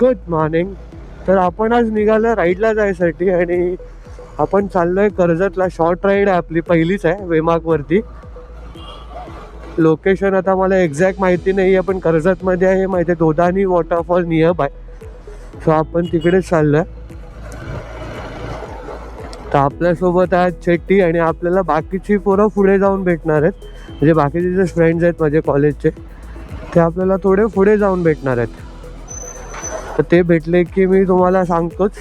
Good morning. तर आपण आज निघालो राईडला जायसाठी आणि आपण चाललोय कर्जतला. शॉर्ट राईड आहे आपली, पहिलीच आहे वेमागवरती. लोकेशन आता मला एक्झॅक्ट माहिती नाही आहे, पण कर्जतमध्ये आहे माहिती आहे. दोदानी वॉटरफॉल नियर बाय. सो आपण तिकडेच चाललोय. तर आपल्यासोबत आहे शेट्टी आणि आपल्याला बाकीची पोरं पुढे जाऊन भेटणार आहेत. म्हणजे बाकीचे जे फ्रेंड्स आहेत माझे कॉलेजचे, ते आपल्याला थोडे पुढे जाऊन भेटणार आहेत. तर ते भेटले की मी तुम्हाला सांगतोच.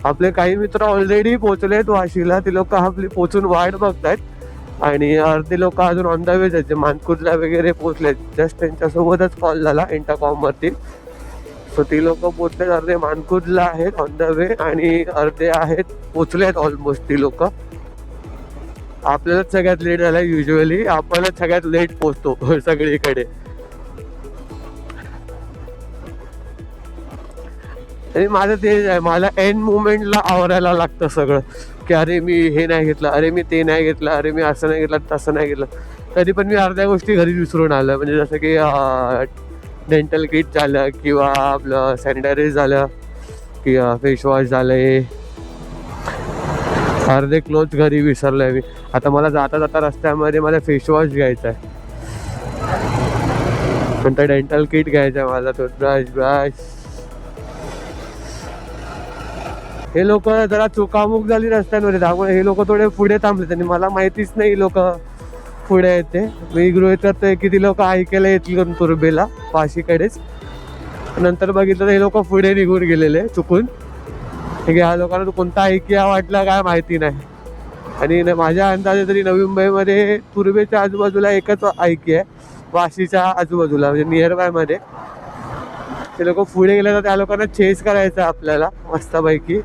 आपले काही मित्र ऑलरेडी पोचलेत वाशीला. ती लोक आपली पोचून वाट बघतायत आणि अर्धे लोक अजून ऑन द वेज आहेत, जे मानकुरला वगैरे पोचलेत. जस्ट त्यांच्यासोबतच कॉल झाला इंटरकॉमवरती. सो ती लोक पोचलेत, अर्धे मानकुरला आहेत ऑन द वे आणि अर्धे आहेत पोचलेत ऑलमोस्ट. ती लोक आपल्यालाच सगळ्यात लेट झालं. युजली आपणच सगळ्यात लेट पोचतो सगळीकडे. आणि माझं तेच आहे, मला एंड मुमेंटला आवरायला लागतं सगळं. की अरे मी हे नाही घेतलं, अरे मी ते नाही घेतलं, अरे मी असं नाही घेतलं, तसं नाही घेतलं. तरी पण मी अर्ध्या गोष्टी घरी विसरून आलं. म्हणजे जसं की डेंटल किट झालं, किंवा आपलं सॅनिटायझर झालं, किंवा फेसवॉश झालं. हे अर्धे क्लोथ घरी विसरलो आहे मी. आता मला जाता जाता रस्त्यामध्ये मला फेसवॉश घ्यायचा आहे, नंतर डेंटल किट घ्यायचं आहे मला, ब्रश. हे लोक जरा चुकामुक झाली रस्त्यांमध्ये, त्यामुळे हे लोक थोडे पुढे थांबले. त्यांनी मला माहितीच नाही लोक पुढे येते. मी गृहीत करतोय की ती लोक ऐकायला येतील तुर्बेला पाशीकडेच. नंतर बघितलं तर हे लोक पुढे निघून गेलेले चुकून. ठीक आहे, ह्या लोकांना कोणता ऐकिया वाटला काय माहिती नाही. आणि माझ्या अंदाजे तरी नवी मुंबईमध्ये तुर्बेच्या आजूबाजूला एकच ऐकी आहे, वाशीच्या आजूबाजूला म्हणजे नियर बायमध्ये. ते लोक पुढे गेले तर त्या लोकांना चेस करायचं आहे आपल्याला मस्तपैकी.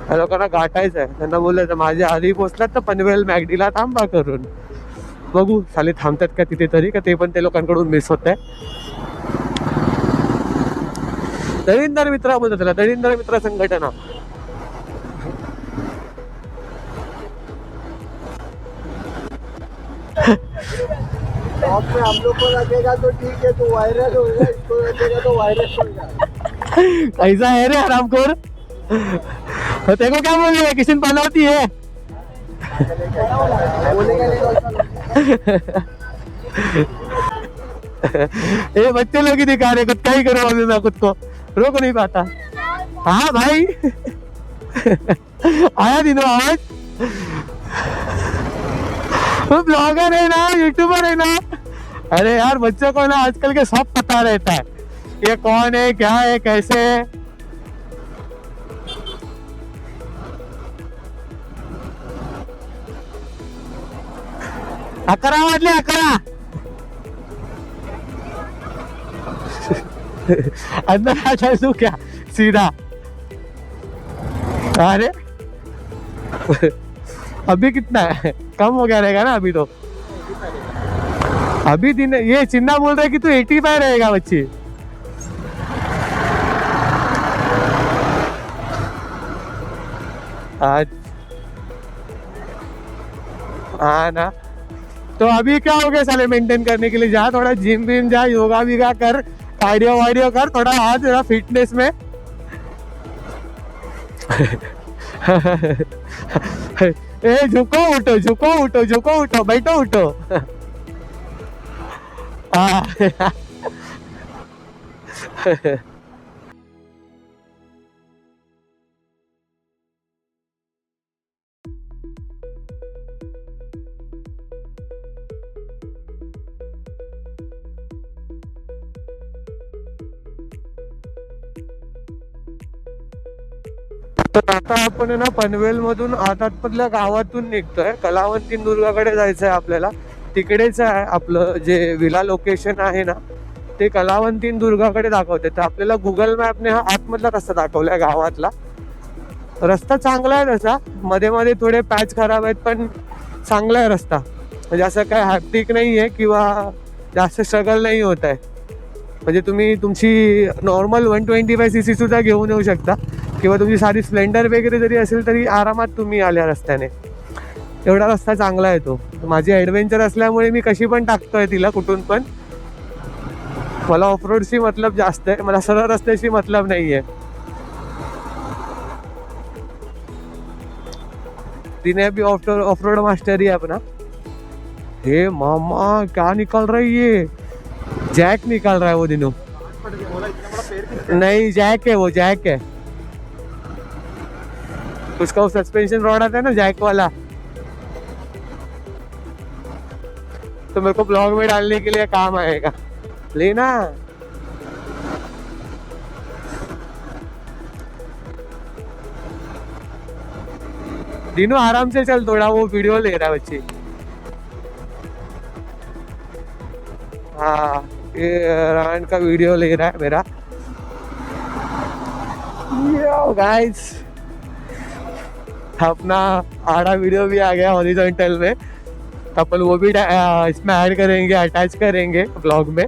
त्या लोकांना गाठायचं आहे. त्यांना बोलायचं माझ्या आधी पोचलात तर पनवेल मॅगडीला थांबा करून. बघू साले थांबतात का तिथे तरी, का ते पण ते लोकांकडून मिस होत आहे. दळींदर मित्र बोलतात त्याला, दळींदर मित्र संघटना. में हम लोग को लगेगा तो ठीक है, तो वायरस होगा, इसको लगेगा तो वायरस होगा। ऐसा है रे हरामखोर. तेरे को क्या बोल रही है, किसी ने बनाती है. ये बच्चे लोग ही दिखा रहे, कुछ ही करो अभी मैं खुद को रोक नहीं पाता. हाँ भाई. आया दिनों आवाज. वो ब्लॉगर है ना, यूट्यूबर है ना. अरे यार बच्चों को ना आजकल के सब पता रहता है, ये कौन है, क्या है, कैसे है. अकरा वाजले, अकरा. अंदर आ जाए तू क्या सीधा. अरे अभी कितना है, कम हो गया रहेगा ना अभी तो. अभी दिन ये चिन्ना बोल रहा है कि तू 85 रहेगा बच्ची. आज हाँ ना. तो अभी क्या हो गया साले, मेंटेन करने के लिए जा, थोड़ा जिम विम जा, योगा विगा कर, कार्डियो वार्डियो कर, थोड़ा आज थोड़ा फिटनेस में. ए झुको उठो, झुको उठो, झुको उठो, बैठो उठो. तर आता आपण ना पनवेल मधून आतातमधल्या गावातून निघतोय. कलावंती दुर्गाकडे जायचं आहे आपल्याला. तिकडेच आहे आपलं जे विला लोकेशन आहे ना, ते कलावंती दुर्गाकडे दाखवते. तर आपल्याला गुगल मॅपने हा आतमधला रस्ता दाखवलाय गावातला. रस्ता चांगला आहे तसा, मध्ये मध्ये थोडे पॅच खराब आहेत, पण चांगला आहे रस्ता. म्हणजे असं काय हॅक्टिक नाही आहे किंवा जास्त स्ट्रगल नाही होत आहे. म्हणजे तुम्ही तुमची नॉर्मल 125cc सुद्धा घेऊन येऊ शकता, किंवा तुमची साधी स्प्लेंडर वगैरे जरी असेल तरी आरामात तुम्ही आल्या रस्त्याने. एवढा रस्ता चांगला आहे तो. माझी ॲडव्हेंचर असल्यामुळे मी कशी पण टाकतोय तिला कुठून पण. मला ऑफरोडशी मतलब जास्त आहे, मला सरळ रस्त्याशी मतलब नाहीये. तिने भी ऑफरोड मास्टर ही है अपना. हे मामा क्या निकल रही है, जैक निकल रहा है वो दिनों. नहीं जैक है, वो जैक है. उसका वो सस्पेंशन रॉड आता है ना जैक वाला, तो मेरे को ब्लॉग में डालने के लिए काम आएगा. लेना. दिनों आराम से चल, थोड़ा वो वीडियो ले रहा है बच्ची. हाँ ये रान का वीडियो ले रहा है मेरा. यो गाइस, अपना आड़ा वीडियो भी आ गया हॉरिजॉन्टल में. अपन वो भी इसमें ऐड करेंगे, अटैच करेंगे ब्लॉग में.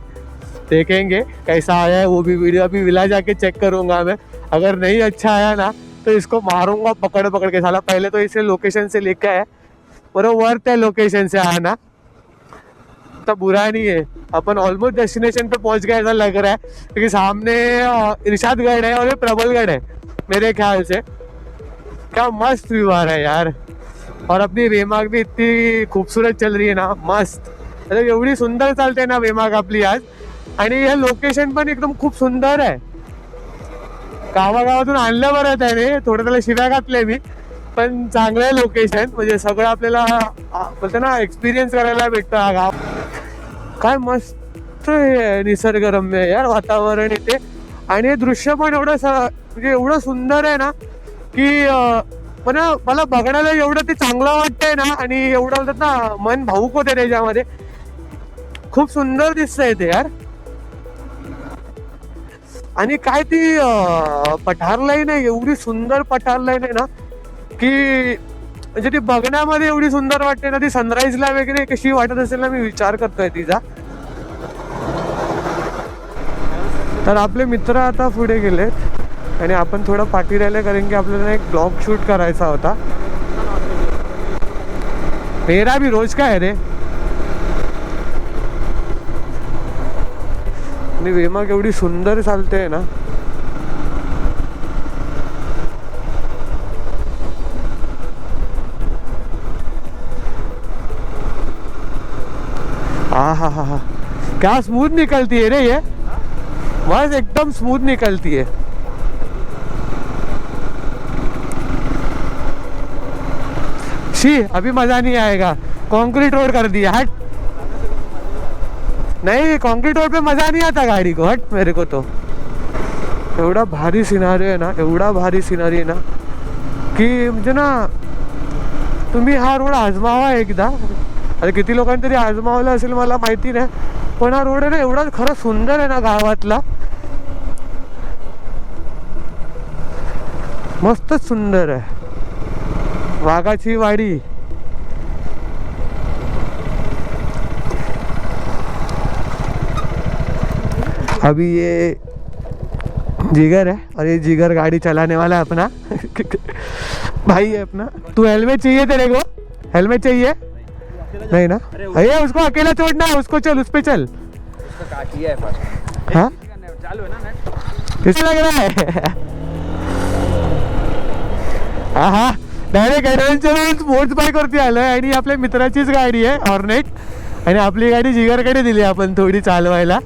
देखेंगे कैसा आया है वो भी वीडियो. अभी विला जाके चेक करूंगा मैं. अगर नहीं अच्छा आया ना तो इसको मारूंगा पकड़ पकड़ के साला. पहले तो इसे लोकेशन से लेके आया, पर वो वर्थ है लोकेशन से आना, तो बुरा नहीं है. अपन ऑलमोस्ट डेस्टिनेशन पे पहुंच गए ऐसा लग रहा है, क्योंकि सामने इरशादगढ़ है और ये प्रबलगढ़ है मेरे ख्याल से. क्या मस्त व्यू आ रहा है यार. और अपनी वेमाग भी इतनी खूबसूरत चल रही है ना, मस्त. मतलब एवढी सुंदर चालते ना वेमाग आपली आज. आणि हे लोकेशन पण एकदम खूप सुंदर आहे. गावागावातून आणलं बरं त्याने, थोडं त्याला शिव्या घातल्या मी, पण चांगलं आहे लोकेशन. म्हणजे सगळं आपल्याला बोलतो ना एक्सपिरियन्स करायला भेटतं हा गाव. काय मस्त निसर्गरम्य यार वातावरण इथे. आणि हे दृश्य पण एवढं म्हणजे एवढं सुंदर आहे ना की मला बघण्याला एवढं ते चांगलं वाटतंय ना, आणि एवढं बोलतात ना मन भावुक होते त्याच्यामध्ये. खूप सुंदर दिसतंय ते यार. आणि काय ती पठार लाईन आहे, एवढी सुंदर पठार लाईन आहे ना की म्हणजे ती बघण्यामध्ये एवढी सुंदर वाटते ना. ती सनराईजला वगैरे कशी वाटत असेल ना, मी विचार करतोय तिचा. तर आपले मित्र आता पुढे गेलेत आणि आपण थोडं पाठी राहिले, कारण की आपल्याला एक ब्लॉग शूट करायचा होता. मेरा भी रोज का है रे. आणि वेमाग एवढी सुंदर चालते ना. हा क्या स्मूथ निकलती है रे ये. बस एकदम स्मूथ निकलती है. शी अभी मजा नहीं आएगा, कंक्रीट रोड कर दिया. हट. नहीं कंक्रीट रोड पे मजा नहीं आता गाड़ी को. हट मेरे को तो. एवढा भारी सिनारी आहे ना, एवढा भारी सिनारी आहे ना की म्हणजे ना तुम्ही हा रोड आजमावा एकदा. आता किती लोकांनी तरी आजमावला असेल मला माहिती नाही, पण हा रोड आहे ना एवढा खरं सुंदर आहे ना गावातला. मस्तच सुंदर आहे. वाघाची वाडी. अभी ये जिगर है और ये जिगर गाड़ी चलाने वाला है अपना भाई है अपना. तू हेलमेट चाहिए तेरे को? हेलमेट चाहिए? नहीं ना. अरे उसको अकेला छोड़ना है, उसको चल, उस पे चल. हाँ कैसे लग रहा है? हाँ डायरेक्ट ॲडव्हेंचर स्पोर्ट्स बाईक वरती आलोय. आणि आपल्या मित्राचीच गाडी आहे हॉर्नेट, आणि आपली गाडी जिगरकडे दिली आपण थोडी चालवायला.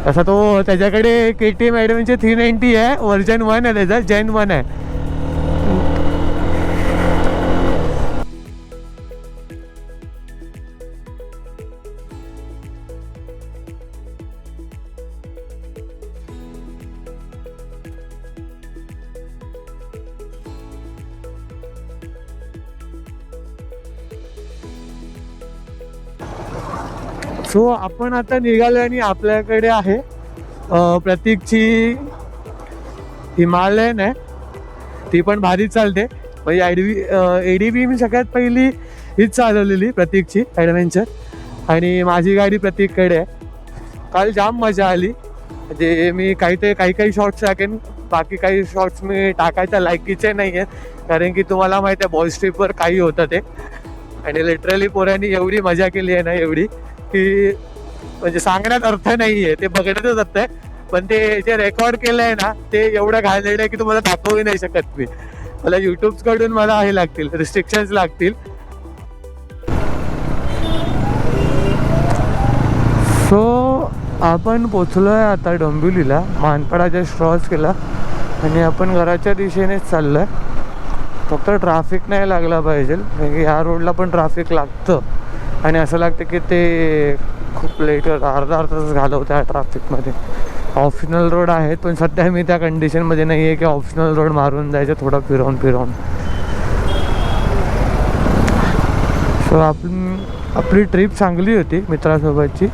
तसा तो त्याच्याकडे KTM ॲडव्हेंचर 390 आहे, व्हर्जन 1 आहे त्याचा, जेन 1 आहे. सो आपण आता निघालो आणि आपल्याकडे आहे प्रतीकची हिमालयन आहे. ती पण भारी चालते. म्हणजे ADV मी सगळ्यात पहिली हीच चालवलेली प्रतीकची ॲडव्हेंचर, आणि माझी गाडी प्रतीककडे आहे. काल जाम मजा आली. म्हणजे मी काही शॉर्ट्स टाकेन, बाकी काही शॉर्ट्स मी टाकायच्या लायकीचे नाही आहेत, कारण की तुम्हाला माहिती आहे बॉयज ट्रिपवर काही होतं ते. आणि लिटरली पोरांनी एवढी मजा केली आहे ना, एवढी की म्हणजे सांगण्यात अर्थ नाहीये, ते बघण्यातच अर्थ आहे. पण ते जे रेकॉर्ड केलंय ना ते एवढं घाललेलं आहे की तुम्हाला दाखवू नाही शकत मी. मला युट्यूब कडून मला हे लागतील, रिस्ट्रिक्शन्स लागतील. सो आपण पोचलोय आता डोंबिवलीला. मानपाडाच्या क्रॉस केला आणि आपण घराच्या दिशेनेच चाललोय. फक्त ट्रॅफिक नाही लागला पाहिजे, कारण की या रोडला पण ट्रॅफिक लागतं आणि असं लागतं की ते खूप लेट अर्धा तास घालवतं त्या ट्रॅफिकमध्ये. ऑप्शनल रोड आहेत पण सध्या मी त्या कंडिशनमध्ये नाही आहे की ऑप्शनल रोड मारून जायचं थोडं फिरवून. सो आपली ट्रिप चांगली होती मित्रासोबतची.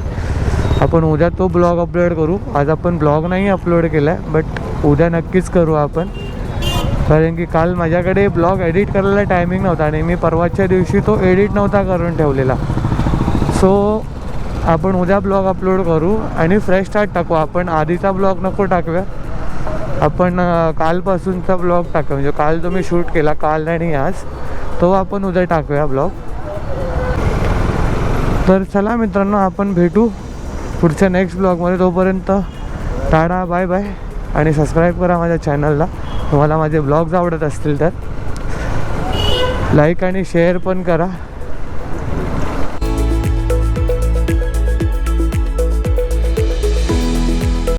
आपण उद्या तो ब्लॉग अपलोड करू. आज आपण ब्लॉग नाही अपलोड केला आहे, बट उद्या नक्कीच करू आपण. कारण की काल माझ्याकडे ब्लॉग एडिट करायला टायमिंग नव्हता आणि मी परवाच्या दिवशी तो एडिट नव्हता करून ठेवलेला. सो आपण उद्या ब्लॉग अपलोड करू आणि फ्रेश स्टार्ट टाकू. आपण आधीचा ब्लॉग नको टाकूया, आपण कालपासूनचा ब्लॉग टाकूया. म्हणजे काल जो मी शूट केला काल आणि आज, तो आपण उद्या टाकूया ब्लॉग. तर चला मित्रांनो, आपण भेटू पुढच्या नेक्स्ट ब्लॉगमध्ये. तोपर्यंत टाटा, बाय बाय आणि सबस्क्राईब करा माझ्या चॅनलला. तुम्हाला माझे ब्लॉग्स आवडत असतील तर लाईक आणि शेअर पण करा.